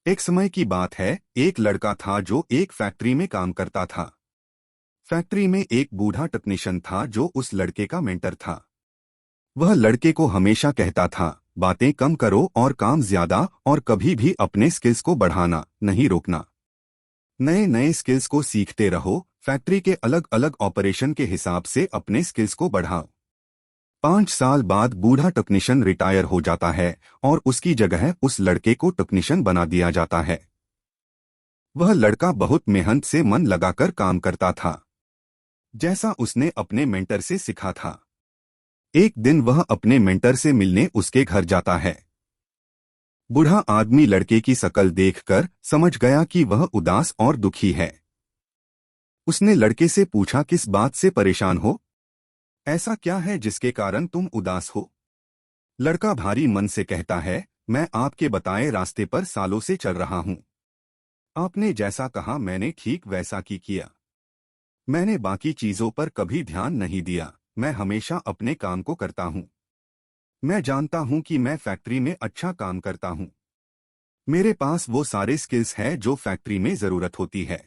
एक समय की बात है, एक लड़का था जो एक फैक्ट्री में काम करता था। फैक्ट्री में एक बूढ़ा टेक्नीशियन था जो उस लड़के का मेंटर था। वह लड़के को हमेशा कहता था, बातें कम करो और काम ज्यादा, और कभी भी अपने स्किल्स को बढ़ाना नहीं रोकना। नए नए स्किल्स को सीखते रहो, फैक्ट्री के अलग अलग ऑपरेशन के हिसाब से अपने स्किल्स को बढ़ाओ। 5 साल बाद बूढ़ा टेक्नीशियन रिटायर हो जाता है और उसकी जगह उस लड़के को टेक्नीशियन बना दिया जाता है। वह लड़का बहुत मेहनत से मन लगाकर काम करता था, जैसा उसने अपने मेंटर से सीखा था। एक दिन वह अपने मेंटर से मिलने उसके घर जाता है। बूढ़ा आदमी लड़के की शक्ल देखकर समझ गया कि वह उदास और दुखी है। उसने लड़के से पूछा, किस बात से परेशान हो? ऐसा क्या है जिसके कारण तुम उदास हो? लड़का भारी मन से कहता है, मैं आपके बताए रास्ते पर सालों से चल रहा हूँ। आपने जैसा कहा मैंने ठीक वैसा ही किया। मैंने बाकी चीजों पर कभी ध्यान नहीं दिया, मैं हमेशा अपने काम को करता हूँ। मैं जानता हूँ कि मैं फैक्ट्री में अच्छा काम करता हूँ। मेरे पास वो सारे स्किल्स हैं जो फैक्ट्री में जरूरत होती है।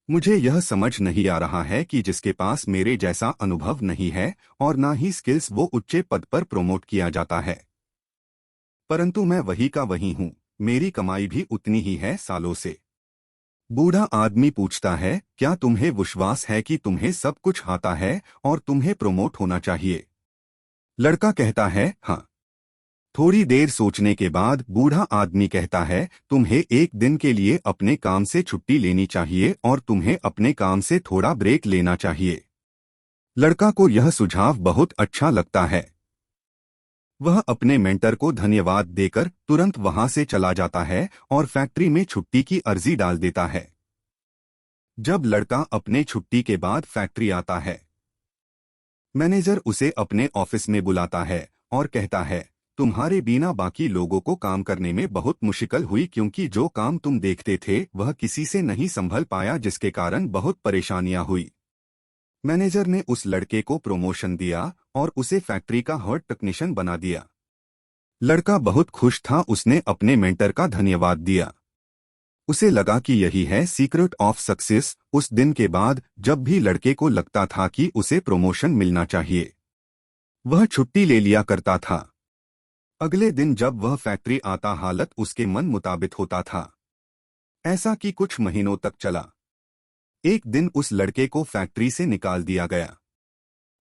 मुझे यह समझ नहीं आ रहा है कि जिसके पास मेरे जैसा अनुभव नहीं है और ना ही स्किल्स, वो उच्च पद पर प्रमोट किया जाता है। परंतु मैं वही का वही हूँ, मेरी कमाई भी उतनी ही है सालों से। बूढ़ा आदमी पूछता है, क्या तुम्हें विश्वास है कि तुम्हें सब कुछ आता है और तुम्हें प्रमोट होना चाहिए? लड़का कहता है, हाँ। थोड़ी देर सोचने के बाद बूढ़ा आदमी कहता है, तुम्हें एक दिन के लिए अपने काम से छुट्टी लेनी चाहिए और तुम्हें अपने काम से थोड़ा ब्रेक लेना चाहिए। लड़का को यह सुझाव बहुत अच्छा लगता है। वह अपने मेंटर को धन्यवाद देकर तुरंत वहां से चला जाता है और फैक्ट्री में छुट्टी की अर्जी डाल देता है। जब लड़का अपने छुट्टी के बाद फैक्ट्री आता है, मैनेजर उसे अपने ऑफिस में बुलाता है और कहता है, तुम्हारे बिना बाकी लोगों को काम करने में बहुत मुश्किल हुई, क्योंकि जो काम तुम देखते थे वह किसी से नहीं संभल पाया, जिसके कारण बहुत परेशानियां हुई। मैनेजर ने उस लड़के को प्रमोशन दिया और उसे फैक्ट्री का हेड टेक्नीशियन बना दिया। लड़का बहुत खुश था, उसने अपने मेंटर का धन्यवाद दिया। उसे लगा कि यही है सीक्रेट ऑफ सक्सेस। उस दिन के बाद जब भी लड़के को लगता था कि उसे प्रमोशन मिलना चाहिए, वह छुट्टी ले लिया करता था। अगले दिन जब वह फैक्ट्री आता, हालत उसके मन मुताबिक होता था। ऐसा कि कुछ महीनों तक चला। एक दिन उस लड़के को फैक्ट्री से निकाल दिया गया।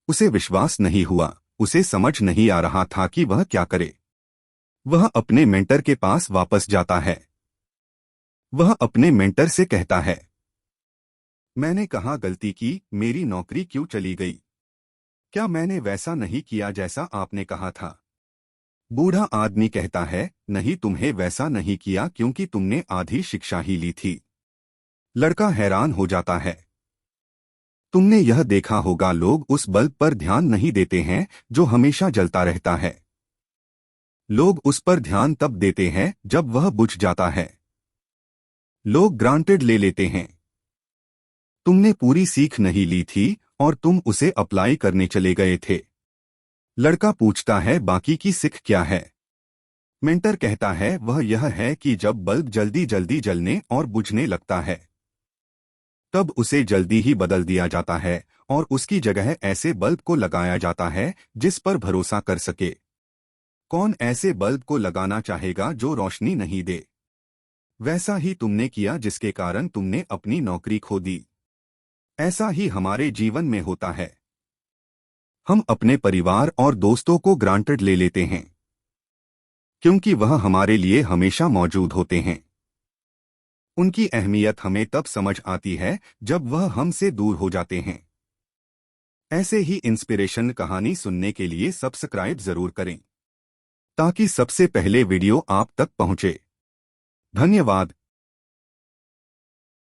उसे विश्वास नहीं हुआ, उसे समझ नहीं आ रहा था कि वह क्या करे। वह अपने मेंटर के पास वापस जाता है। वह अपने मेंटर से कहता है, मैंने कहाँ गलती की, मेरी नौकरी क्यों चली गई? क्या मैंने वैसा नहीं किया जैसा आपने कहा था? बूढ़ा आदमी कहता है, नहीं, तुम्हें वैसा नहीं किया क्योंकि तुमने आधी शिक्षा ही ली थी। लड़का हैरान हो जाता है। तुमने यह देखा होगा, लोग उस बल्ब पर ध्यान नहीं देते हैं जो हमेशा जलता रहता है। लोग उस पर ध्यान तब देते हैं जब वह बुझ जाता है। लोग ग्रांटेड ले लेते हैं। तुमने पूरी सीख नहीं ली थी और तुम उसे अप्लाई करने चले गए थे। लड़का पूछता है, बाकी की सीख क्या है? मेंटर कहता है, वह यह है कि जब बल्ब जल्दी जल्दी जलने और बुझने लगता है, तब उसे जल्दी ही बदल दिया जाता है और उसकी जगह ऐसे बल्ब को लगाया जाता है जिस पर भरोसा कर सके। कौन ऐसे बल्ब को लगाना चाहेगा जो रोशनी नहीं दे? वैसा ही तुमने किया जिसके कारण तुमने अपनी नौकरी खो दी। ऐसा ही हमारे जीवन में होता है। हम अपने परिवार और दोस्तों को ग्रांटेड ले लेते हैं क्योंकि वह हमारे लिए हमेशा मौजूद होते हैं। उनकी अहमियत हमें तब समझ आती है जब वह हमसे दूर हो जाते हैं। ऐसे ही इंस्पिरेशन कहानी सुनने के लिए सब्सक्राइब जरूर करें ताकि सबसे पहले वीडियो आप तक पहुंचे। धन्यवाद।